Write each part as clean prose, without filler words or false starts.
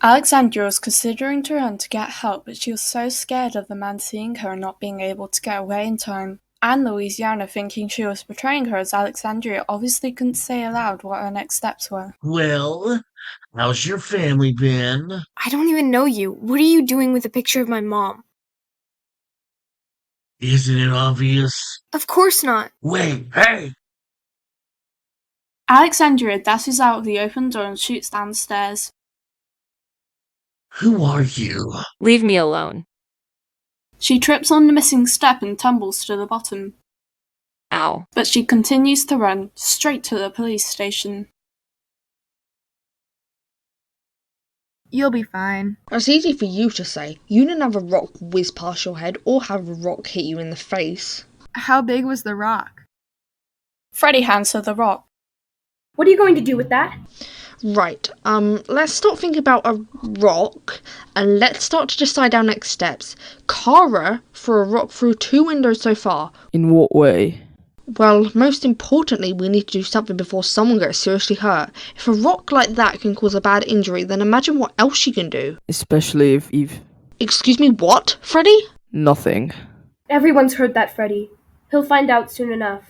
Alexandria was considering to run to get help, but she was so scared of the man seeing her and not being able to get away in time. And Louisiana, thinking she was betraying her as Alexandria, obviously couldn't say aloud what her next steps were. Well, how's your family been? I don't even know you. What are you doing with a picture of my mom? Isn't it obvious? Of course not. Wait, hey! Alexandria dashes out of the open door and shoots down the stairs. Who are you? Leave me alone. She trips on the missing step and tumbles to the bottom. Ow. But she continues to run, straight to the police station. You'll be fine. That's easy for you to say. You didn't have a rock whiz past your head or have a rock hit you in the face. How big was the rock? Freddie hands her the rock. What are you going to do with that? Right, let's stop thinking about a rock and let's start to decide our next steps. Kara threw a rock through 2 windows so far. In what way? Well, most importantly, we need to do something before someone gets seriously hurt. If a rock like that can cause a bad injury, then imagine what else you can do. Especially if Eve... Excuse me, what, Freddy? Nothing. Everyone's heard that, Freddy. He'll find out soon enough.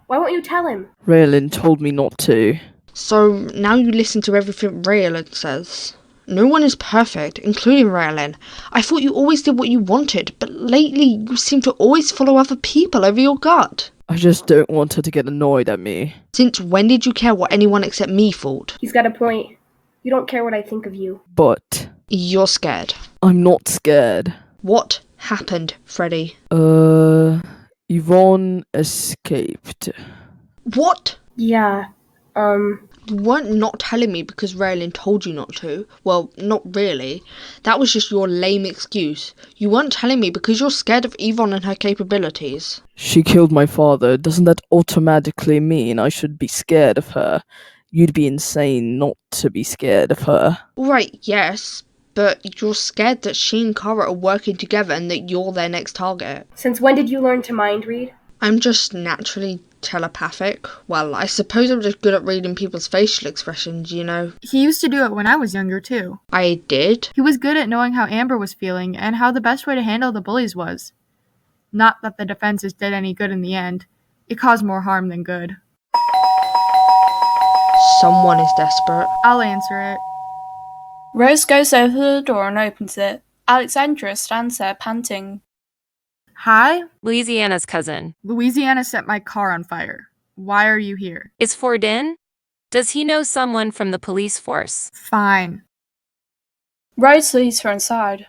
Why won't you tell him? Raylan told me not to. So, now you listen to everything Raylan says. No one is perfect, including Raylan. I thought you always did what you wanted, but lately you seem to always follow other people over your gut. I just don't want her to get annoyed at me. Since when did you care what anyone except me thought? He's got a point. You don't care what I think of you. But... You're scared. I'm not scared. What happened, Freddy? Yvonne escaped. What? Yeah, You weren't not telling me because Raylan told you not to. Well, not really. That was just your lame excuse. You weren't telling me because you're scared of Yvonne and her capabilities. She killed my father. Doesn't that automatically mean I should be scared of her? You'd be insane not to be scared of her. Right, yes, but you're scared that she and Kara are working together and that you're their next target. since when did you learn to mind read? I'm just naturally telepathic. Well, I suppose I'm just good at reading people's facial expressions, you know. He used to do it when I was younger, too. I did? He was good at knowing how Amber was feeling and how the best way to handle the bullies was. Not that the defenses did any good in the end. It caused more harm than good. Someone is desperate. I'll answer it. Rose goes over to the door and opens it. Alexandria stands there panting. Hi? Louisiana's cousin. Louisiana set my car on fire. Why are you here? Is Ford in? Does he know someone from the police force? Fine. Rose leads her inside.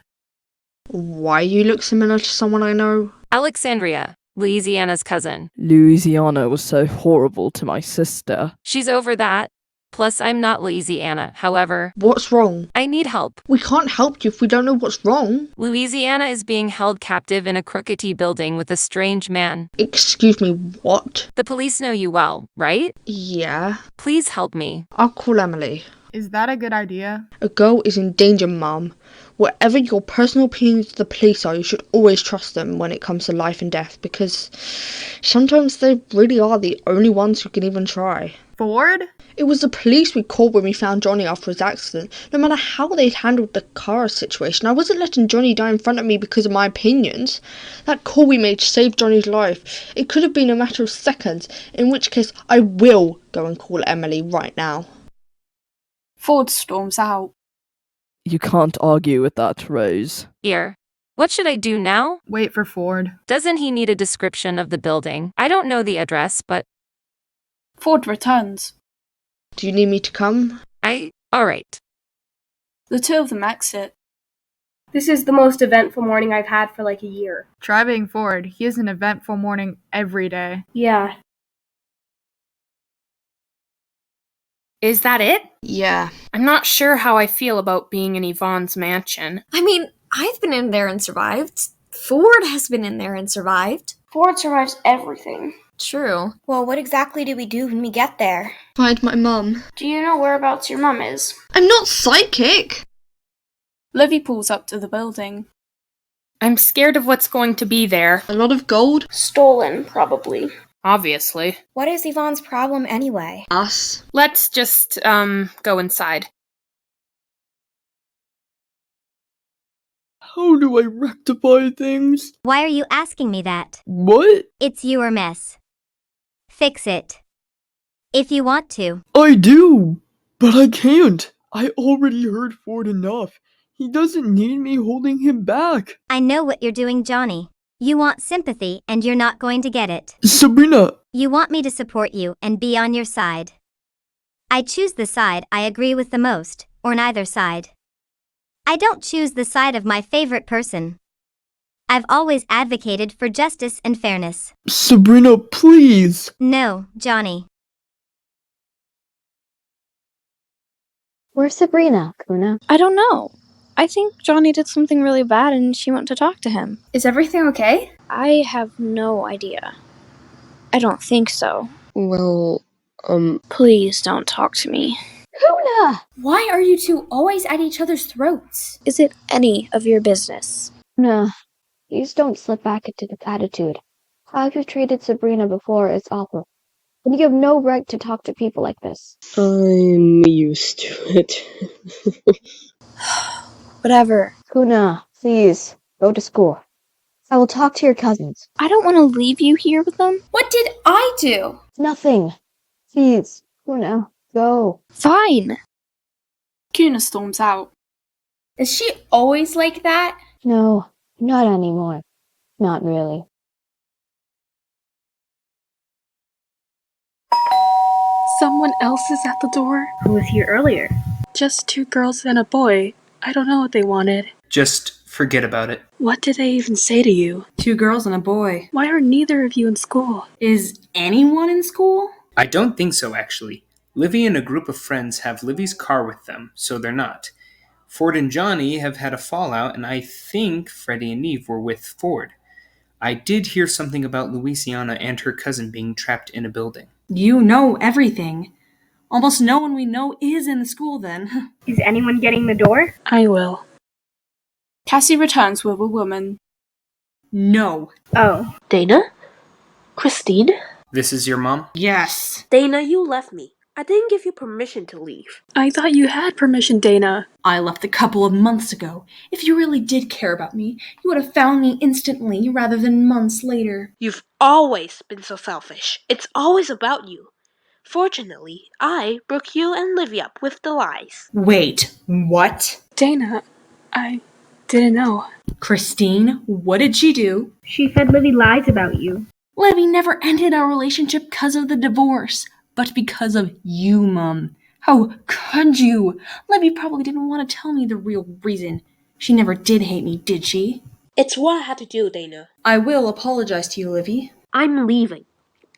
Why you look similar to someone I know? Alexandria, Louisiana's cousin. Louisiana was so horrible to my sister. She's over that. Plus, I'm not Louisiana. However, What's wrong? I need help. We can't help you if we don't know what's wrong. Louisiana is being held captive in a crookedy building with a strange man. Excuse me, what? The police know you well, right? Yeah. Please help me. I'll call Emily. Is that a good idea? A girl is in danger, Mum. Whatever your personal opinions of the police are, you should always trust them when it comes to life and death, because sometimes they really are the only ones who can even try. Ford? It was the police we called when we found Johnny after his accident. No matter how they'd handled the car situation, I wasn't letting Johnny die in front of me because of my opinions. That call we made saved Johnny's life. It could have been a matter of seconds, in which case I will go and call Emily right now. Ford storms out. You can't argue with that, Rose. Here. What should I do now? Wait for Ford. Doesn't he need a description of the building? I don't know the address, but Ford returns. Do you need me to come? Alright. The two of them exit. This is the most eventful morning I've had for like a year. Try being Ford. He has an eventful morning every day. Yeah. Is that it? Yeah. I'm not sure how I feel about being in Yvonne's mansion. I mean, I've been in there and survived. Ford has been in there and survived. Ford survives everything. True. Well, what exactly do we do when we get there? Find my mum. Do you know whereabouts your mum is? I'm not psychic! Livy pulls up to the building. I'm scared of what's going to be there. A lot of gold? Stolen, probably. Obviously. What is Yvonne's problem anyway? Us. Let's just, go inside. How do I rectify things? Why are you asking me that? What? It's your mess. Fix it. If you want to. I do, but I can't. I already hurt Ford enough. He doesn't need me holding him back. I know what you're doing, Johnny. You want sympathy, and you're not going to get it. Sabrina! You want me to support you and be on your side. I choose the side I agree with the most, or neither side. I don't choose the side of my favorite person. I've always advocated for justice and fairness. Sabrina, please! No, Johnny. Where's Sabrina, Kuna? I don't know. I think Johnny did something really bad and she went to talk to him. Is everything okay? I have no idea. I don't think so. Well, Please don't talk to me. Kuna! Why are you two always at each other's throats? Is it any of your business? Kuna, please don't slip back into this attitude. How you've treated Sabrina before is awful. And you have no right to talk to people like this. I'm used to it. Whatever. Kuna, please, go to school. I will talk to your cousins. I don't want to leave you here with them. What did I do? Nothing. Please, Kuna, go. Fine. Kuna storms out. Is she always like that? No, not anymore. Not really. Someone else is at the door. Who was here earlier? Just 2 girls and a boy. I don't know what they wanted. Just forget about it. What did they even say to you? 2 girls and a boy. Why are neither of you in school? Is anyone in school? I don't think so, actually. Livy and a group of friends have Livy's car with them, so they're not. Ford and Johnny have had a fallout, and I think Freddie and Eve were with Ford. I did hear something about Louisiana and her cousin being trapped in a building. You know everything. Almost no one we know is in the school then. Is anyone getting the door? I will. Cassie returns with a woman. No. Oh. Dana? Christine? This is your mom? Yes. Dana, you left me. I didn't give you permission to leave. I thought you had permission, Dana. I left a couple of months ago. If you really did care about me, you would have found me instantly rather than months later. You've always been so selfish. It's always about you. Fortunately, I broke you and Livy up with the lies. Wait, what? Dana, I didn't know. Christine, what did she do? She said Livy lies about you. Livy never ended our relationship because of the divorce, but because of you, Mum. How could you? Livy probably didn't want to tell me the real reason. She never did hate me, did she? It's what I had to do, Dana. I will apologize to you, Livy. I'm leaving.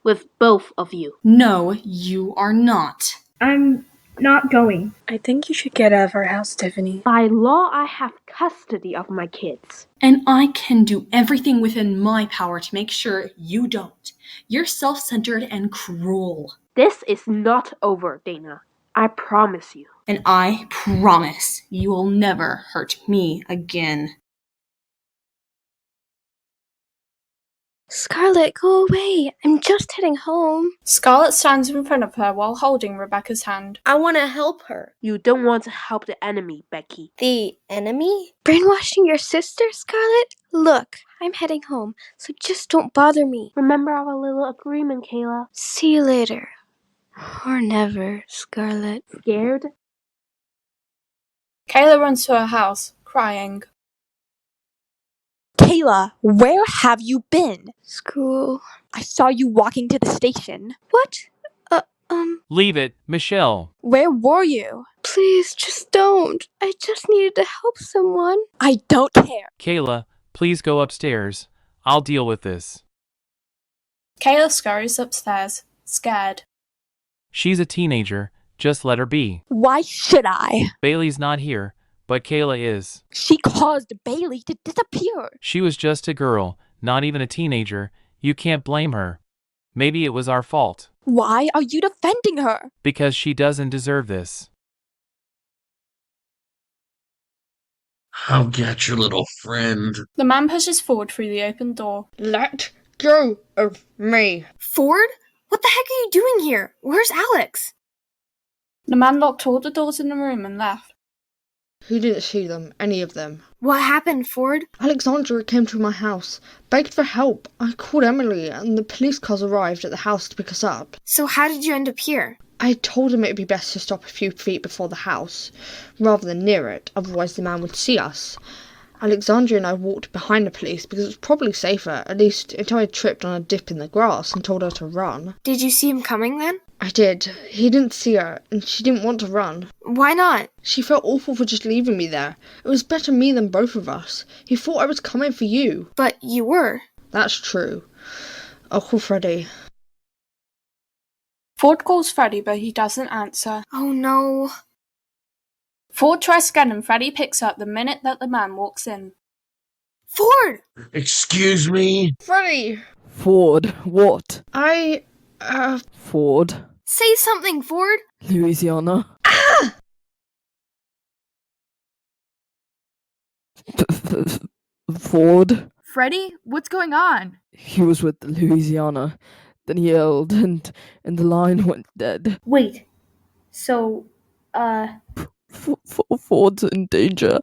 With both of you. No, you are not. I'm not going. I think you should get out of our house, Tiffany. By law, I have custody of my kids. And I can do everything within my power to make sure you don't. You're self-centered and cruel. This is not over, Dana. I promise you. And I promise you will never hurt me again. Scarlett, go away. I'm just heading home. Scarlett stands in front of her while holding Rebecca's hand. I want to help her. You don't want to help the enemy, Becky. The enemy? Brainwashing your sister, Scarlett? Look, I'm heading home, so just don't bother me. Remember our little agreement, Kayla. See you later. Or never, Scarlett. Scared? Kayla runs to her house, crying. Kayla, where have you been? School. I saw you walking to the station. What? Leave it, Michelle. Where were you? Please, just don't. I just needed to help someone. I don't care. Kayla, please go upstairs. I'll deal with this. Kayla scurries upstairs, scared. She's a teenager. Just let her be. Why should I? Bailey's not here, but Kayla is. She caused Bailey to disappear. She was just a girl, not even a teenager. You can't blame her. Maybe it was our fault. Why are you defending her? Because she doesn't deserve this. I'll get your little friend. The man pushes Ford through the open door. Let go of me. Ford? What the heck are you doing here? Where's Alex? The man locked all the doors in the room and left. He didn't see them, any of them. What happened, Ford? Alexandria came to my house, begged for help. I called Emily, and the police cars arrived at the house to pick us up. So how did you end up here? I told him it would be best to stop a few feet before the house, rather than near it, otherwise the man would see us. Alexandria and I walked behind the police because it was probably safer, at least until I tripped on a dip in the grass and told her to run. Did you see him coming then? I did. He didn't see her, and she didn't want to run. Why not? She felt awful for just leaving me there. It was better me than both of us. He thought I was coming for you. But you were. That's true. I'll call Freddie. Ford calls Freddie, but he doesn't answer. Oh no. Ford tries again, and Freddie picks up the minute that the man walks in. Ford! Excuse me? Freddie! Ford, what? Ford. Say something, Ford! Louisiana. Ford. Freddie, what's going on? He was with the Louisiana. Then he yelled, and the line went dead. Wait. So, Ford's in danger.